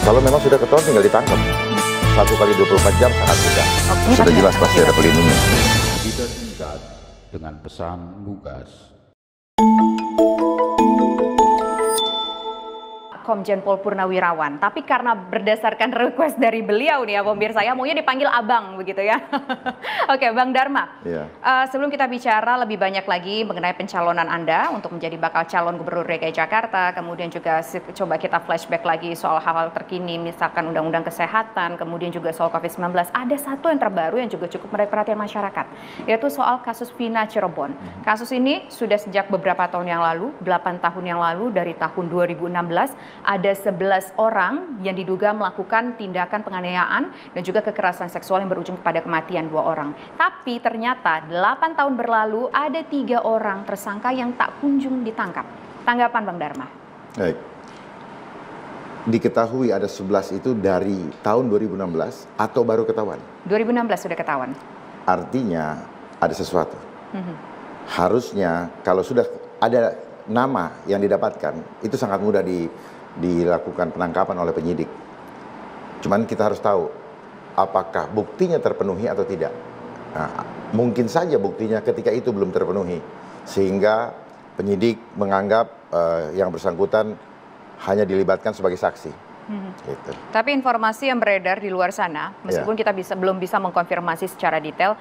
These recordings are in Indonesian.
Kalau memang sudah ketahuan tinggal ditangkap. 1 kali 24 jam sangat mudah. Sudah jelas pasti ada pelindungnya. Tidak singkat dengan pesan Mugas. Komjen Pol Purnawirawan, tapi karena berdasarkan request dari beliau nih ya pemirsa, saya maunya dipanggil abang begitu ya. Oke, Bang Dharma, Iya. Sebelum kita bicara lebih banyak lagi mengenai pencalonan Anda untuk menjadi bakal calon gubernur DKI Jakarta, kemudian juga coba kita flashback lagi soal hal-hal terkini, misalkan undang-undang kesehatan, kemudian juga soal COVID-19, ada satu yang terbaru yang juga cukup menarik perhatian masyarakat, yaitu soal kasus Vina Cirebon. Kasus ini sudah sejak beberapa tahun yang lalu, 8 tahun yang lalu, dari tahun 2016, ada 11 orang yang diduga melakukan tindakan penganiayaan dan juga kekerasan seksual yang berujung kepada kematian 2 orang. Tapi ternyata 8 tahun berlalu ada 3 orang tersangka yang tak kunjung ditangkap. Tanggapan Bang Dharma? Baik. Diketahui ada 11 itu dari tahun 2016 atau baru ketahuan? 2016 sudah ketahuan. Artinya ada sesuatu. Harusnya kalau sudah ada nama yang didapatkan, itu sangat mudah dilakukan penangkapan oleh penyidik. Cuman kita harus tahu apakah buktinya terpenuhi atau tidak. Nah, mungkin saja buktinya ketika itu belum terpenuhi, sehingga penyidik menganggap yang bersangkutan hanya dilibatkan sebagai saksi. Gitu. Tapi informasi yang beredar di luar sana, meskipun kita belum bisa mengkonfirmasi secara detail,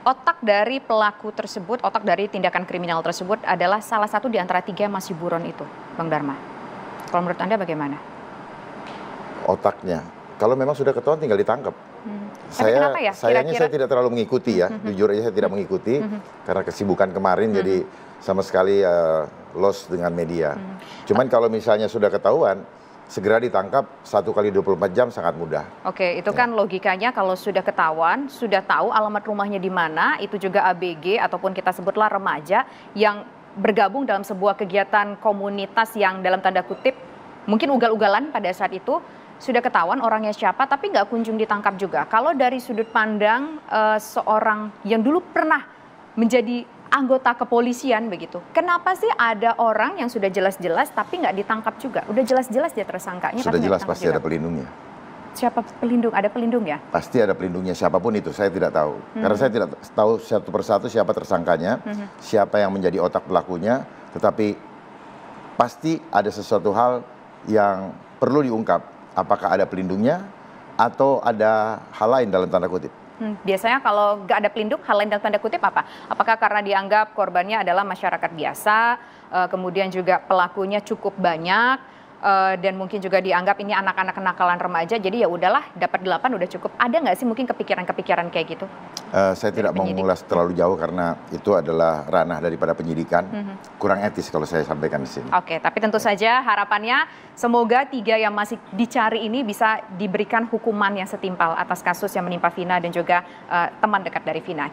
otak dari pelaku tersebut, otak dari tindakan kriminal tersebut adalah salah satu di antara 3 yang masih buron itu, Bang Dharma. Kalau menurut Anda bagaimana? Otaknya, kalau memang sudah ketahuan tinggal ditangkap. Kenapa ya? Sayangnya saya tidak terlalu mengikuti ya, jujur aja saya tidak mengikuti karena kesibukan kemarin, jadi sama sekali lost dengan media. Cuman kalau misalnya sudah ketahuan, segera ditangkap, 1 kali 24 jam sangat mudah. Oke, itu kan logikanya kalau sudah ketahuan, sudah tahu alamat rumahnya di mana, itu juga ABG ataupun kita sebutlah remaja yang bergabung dalam sebuah kegiatan komunitas yang dalam tanda kutip mungkin ugal-ugalan pada saat itu, sudah ketahuan orangnya siapa tapi nggak kunjung ditangkap juga. Kalau dari sudut pandang seorang yang dulu pernah menjadi anggota kepolisian begitu, kenapa sih ada orang yang sudah jelas-jelas tapi nggak ditangkap juga? Udah jelas-jelas dia tersangkanya. Sudah jelas pasti ada pelindungnya. Siapa pelindung? Ada pelindung ya? Pasti ada pelindungnya, siapapun itu, saya tidak tahu. Karena saya tidak tahu satu persatu siapa tersangkanya, siapa yang menjadi otak pelakunya, tetapi pasti ada sesuatu hal yang perlu diungkap. Apakah ada pelindungnya atau ada hal lain dalam tanda kutip. Biasanya kalau nggak ada pelindung, hal lain dalam tanda kutip apa? Apakah karena dianggap korbannya adalah masyarakat biasa, kemudian juga pelakunya cukup banyak, dan mungkin juga dianggap ini anak-anak kenakalan remaja, jadi ya udahlah dapat 8 udah cukup. Ada nggak sih mungkin kepikiran-kepikiran kayak gitu? Saya tidak mau mengulas terlalu jauh karena itu adalah ranah daripada penyidikan, kurang etis kalau saya sampaikan di sini. Oke, tapi tentu saja harapannya semoga 3 yang masih dicari ini bisa diberikan hukuman yang setimpal atas kasus yang menimpa Vina dan juga teman dekat dari Vina.